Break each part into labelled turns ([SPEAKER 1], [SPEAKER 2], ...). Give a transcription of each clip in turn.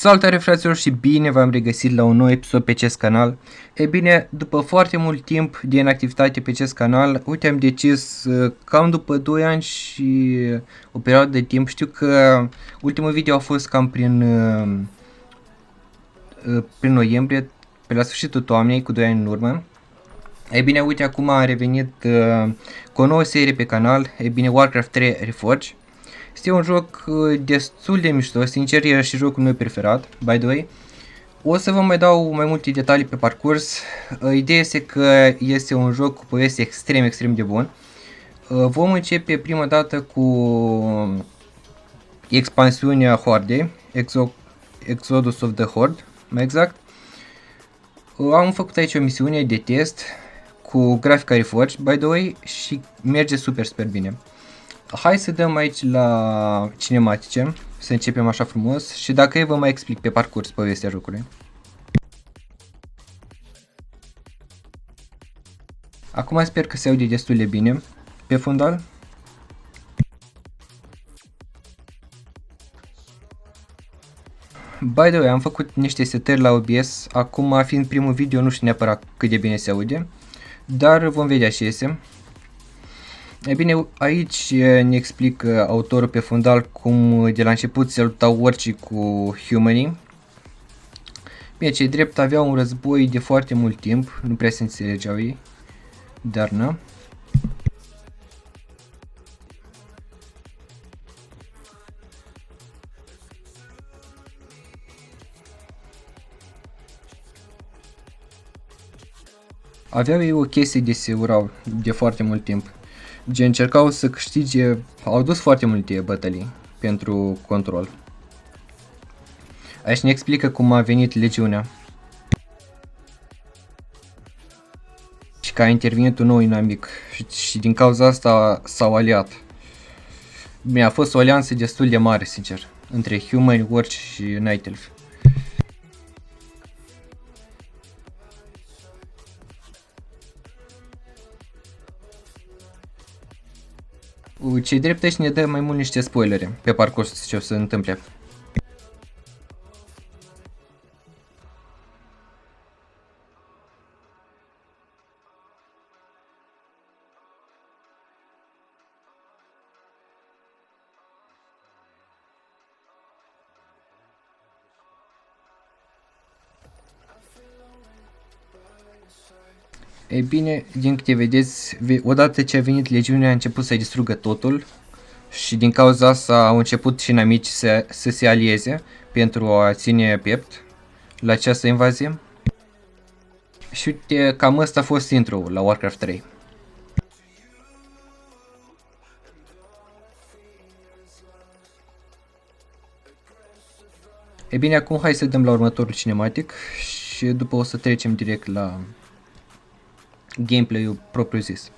[SPEAKER 1] Salutare fraților și bine v-am regăsit la un nou episod pe acest canal. E bine, după foarte mult timp de inactivitate pe acest canal, uite, am decis cam după 2 ani și o perioadă de timp. Știu că ultimul video a fost cam prin noiembrie, pe la sfârșitul toamnei, cu 2 ani în urmă. E bine, uite, acum am revenit cu o nouă serie pe canal, e bine, Warcraft 3 Reforged. Este un joc destul de mișto, sincer, e și jocul meu preferat, by the way. O să vă mai dau mai multe detalii pe parcurs. Ideea este că este un joc cu poveste extrem de bun. Vom începe prima dată cu expansiunea Horde, Exodus of the Horde, mai exact. Am făcut aici o misiune de test cu grafica Reforged, by the way, și merge super bine. Hai să dăm aici la cinematice, să începem așa frumos și dacă e vă mai explic pe parcurs povestea jocului. Acum sper că se aude destul de bine pe fundal. By the way, am făcut niște setări la OBS, acum fiind primul video nu știu neapărat cât de bine se aude, dar vom vedea ce iese. E bine, aici ne explică autorul pe fundal cum de la început se luptau orcii cu humanii. Bine, cei drept aveau un război de foarte mult timp, nu prea se înțelegeau ei, dar nu. Aveau ei o chestie de se urau de foarte mult timp. Gen încercau să câștige, au dus foarte multe bătălii pentru control. Aici ne explică cum a venit legiunea. Și că a intervenit un nou inamic și din cauza asta s-au aliat. Bine, a fost o alianță destul de mare, sincer, între humani, orci și Night Elf. Cei drept aici ne dă mai mult niște spoilere pe parcurs ce o să se întâmple. Ei bine, din câte vedeți, odată ce a venit legiunea a început să distrugă totul și din cauza asta au început și inamici să se alieze pentru a ține piept la această invazie. Și uite, cam ăsta a fost intro la Warcraft 3. E bine, acum hai să dăm la următorul cinematic și după o să trecem direct la gameplay-ul propriu zis.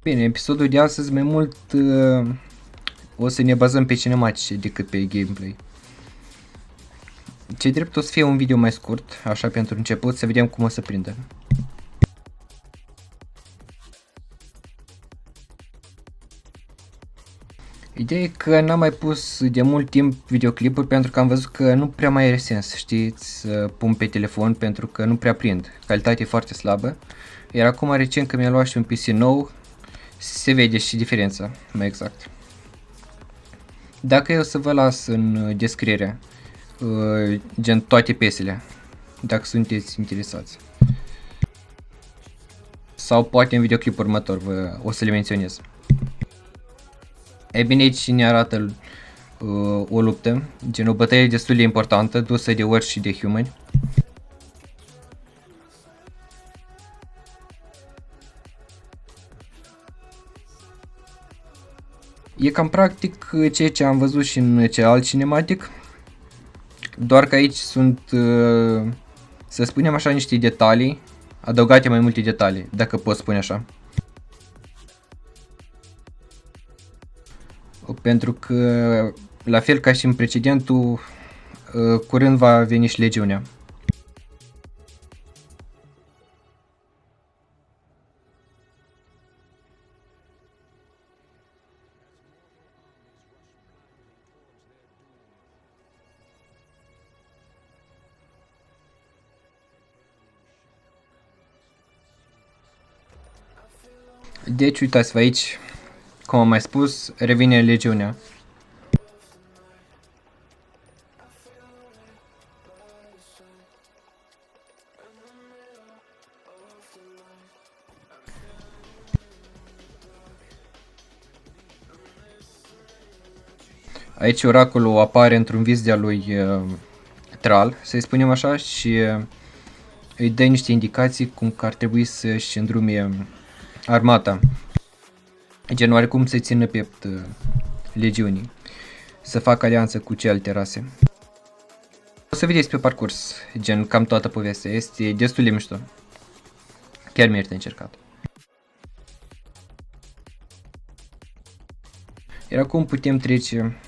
[SPEAKER 1] Bine, episodul de astăzi mai mult o să ne bazăm pe cinematice decât pe gameplay. Ce drept o să fie un video mai scurt, așa pentru început, să vedem cum o să prindă. Ideea e că n-am mai pus de mult timp videoclipuri pentru că am văzut că nu prea mai are sens, știți, să pun pe telefon pentru că nu prea prind, calitatea e foarte slabă. Iar acum recent că mi-am luat și un PC nou, se vede și diferența, mai exact. Dacă eu să vă las în descriere, gen toate piesele, dacă sunteți interesați. Sau poate în videoclipul următor o să le menționez. E bine, aici ne arată o luptă, gen o bătălie destul de importantă, dusă de orci și de humani. E cam practic ceea ce am văzut și în celălalt cinematic, doar că aici sunt, să spunem așa, niște detalii, adăugate mai multe detalii, dacă pot spune așa. Pentru că, la fel ca și în precedentul, curând va veni și legiunea. Deci uitați-vă aici, cum am mai spus, revine legiunea. Aici oracolul apare într-un vis de-a lui Thrall, să-i spunem așa, și îi dă niște indicații cum că ar trebui să-și îndrume armata. Gen oarecum să țină piept legiunii, să facă alianță cu celelalte rase. O să vedeți pe parcurs, gen cam toată povestea, este destul de mișto. Chiar merită încercat. Iar acum putem trece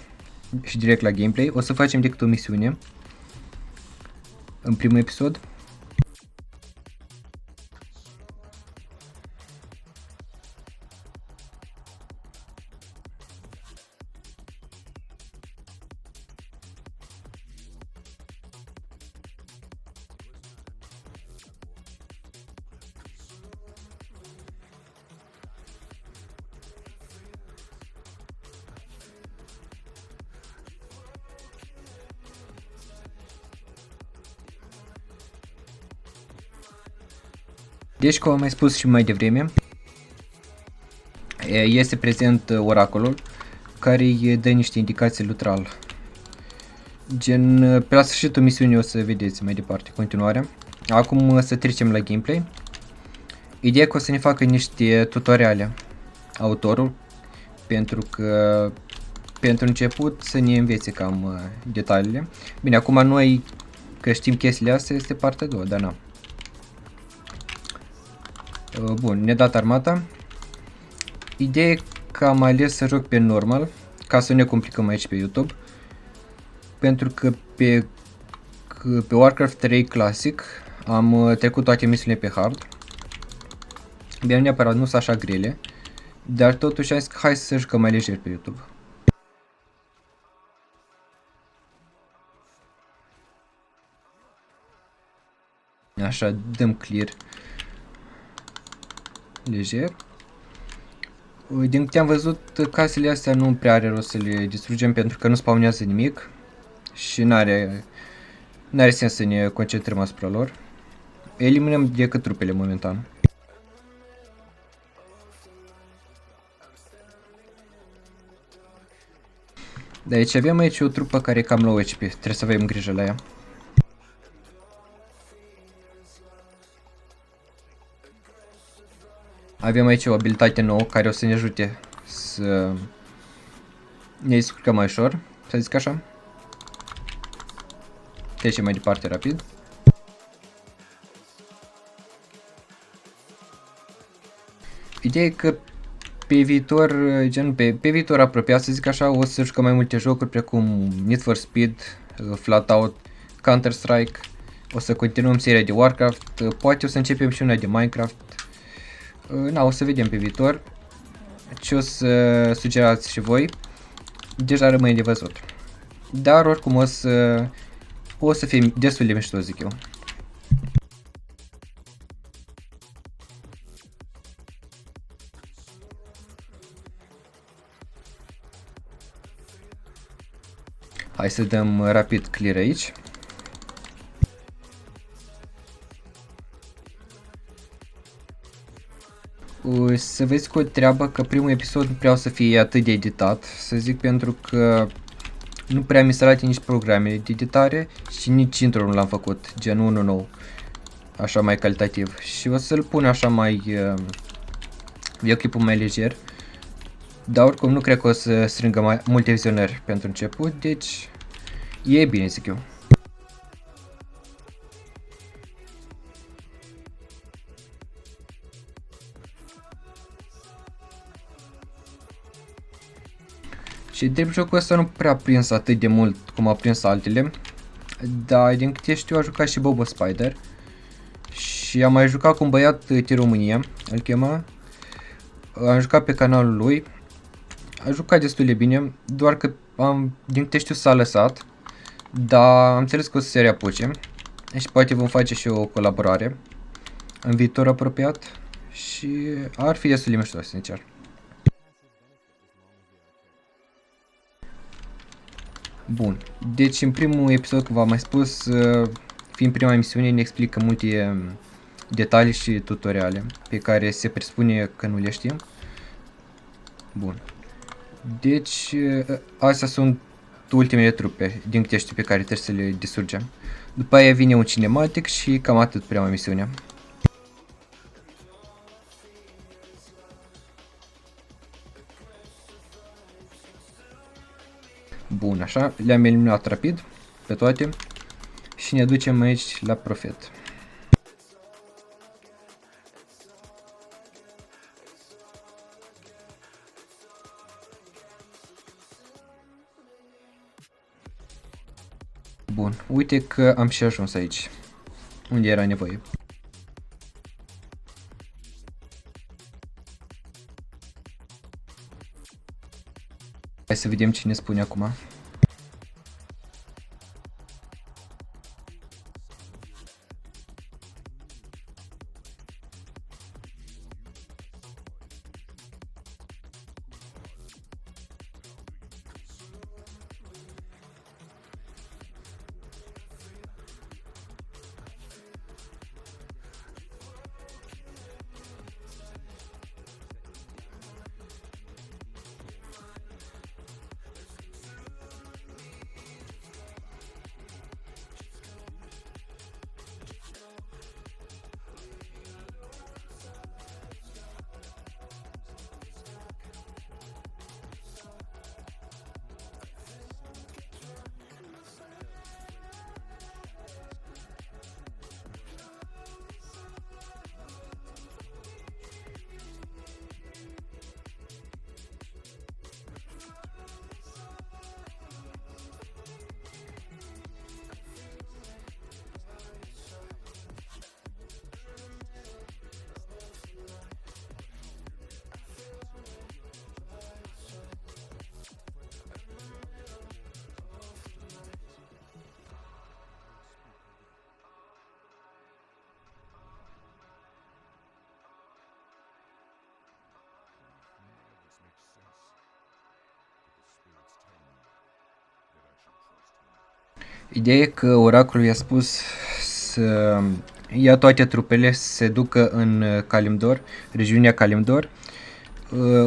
[SPEAKER 1] și direct la gameplay. O să facem decât o misiune în primul episod. Deci, cum am mai spus și mai devreme, este prezent oracolul care îi dă niște indicații lui Thrall. Gen, pe la sfârșitul misiunii o să vedeți mai departe continuarea. Acum să trecem la gameplay. Ideea că o să ne facă niște tutoriale autorul, pentru că pentru început să ne învețe cam detaliile. Bine, acum noi că știm chestiile astea este partea a doua, dar na. Bun, ne-a dat armata. Ideea e că am ales să joc pe normal, ca să ne complicăm aici pe YouTube. Pentru că pe Warcraft 3 Classic am trecut toate misiunile pe hard. Bine, neapărat nu sunt așa grele, dar totuși am zis că hai să jucăm mai lejer pe YouTube. Așa, dăm clear. Lejer. Din câte am văzut, casele astea nu prea are rost să le distrugem pentru că nu spawnează nimic și n-are sens să ne concentrăm asupra lor. Eliminăm decât trupele momentan. De aici avem aici o trupă care e cam low HP, trebuie să avem grijă la ea. Avem aici o abilitate nouă care o să ne ajute să ne descurcăm mai ușor, să zic așa. Trecem mai departe rapid. Ideea e că pe viitor, gen pe viitor apropiat, să zic așa, o să jucăm mai multe jocuri precum Need for Speed, Flatout, Counter-Strike. O să continuăm seria de Warcraft, poate o să începem și una de Minecraft. Na, o să vedem pe viitor ce o să sugerați și voi, deja rămâne de văzut. Dar oricum o să fie destul de mișto, zic eu. Hai să dăm rapid clear aici. Să vezi cu o treabă că primul episod nu prea o să fie atât de editat, să zic, pentru că nu prea mi s-a nici programele de editare și nici intro nu l-am făcut, gen unul nou, așa mai calitativ. Și o să-l pun așa mai, videoclipul mai lejer, dar oricum nu cred că o să strângă mai multe vizionări pentru început, deci e bine, zic eu. Și drept jocul ăsta nu prea a prins atât de mult cum a prins altele. Da, din câte știu a jucat și Bobo Spider. Și am mai jucat cu un băiat din România, îl chema. Am jucat pe canalul lui. A jucat destul de bine, doar că din câte știu s-a lăsat. Dar am înțeles că o să se reapuce. Și poate vom face și o colaborare în viitor apropiat. Și ar fi destul de mișto, sincer. Bun, deci în primul episod, cum v-am mai spus, fiind prima emisiune, ne explică multe detalii și tutoriale pe care se presupune că nu le știm. Bun, deci astea sunt ultimele trupe, din câte știu, pe care trebuie să le distrugem. După aia vine un cinematic și cam atât prima misiune. Bun, așa, le-am eliminat rapid pe toate și ne ducem aici la profet. Bun, uite că am și ajuns aici, unde era nevoie. Hai să vedem ce ne spune acum. Ideea e că oracolul i-a spus să ia toate trupele, să se ducă în Kalimdor, regiunea Kalimdor,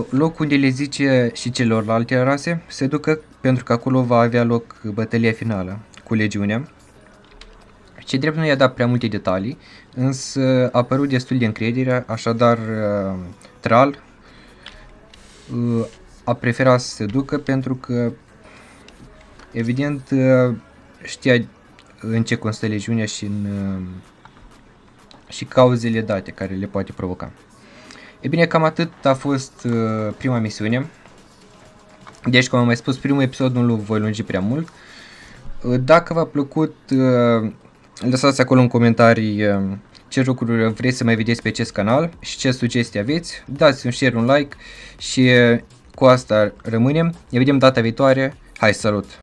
[SPEAKER 1] loc unde le zice și celorlalte rase, se ducă pentru că acolo va avea loc bătălia finală cu legiunea. Ce drept nu i-a dat prea multe detalii, însă a părut destul de încredere, așadar Thrall a preferat să se ducă pentru că evident știa în ce constă legiunea și cauzele date care le poate provoca. E bine, cam atât a fost prima misiune. Deci, cum am mai spus, primul episod nu-l voi lungi prea mult. Dacă v-a plăcut, lăsați acolo în comentarii ce lucruri vreți să mai vedeți pe acest canal și ce sugestii aveți. Dați un share, un like și cu asta rămânem. Ne vedem data viitoare. Hai, salut!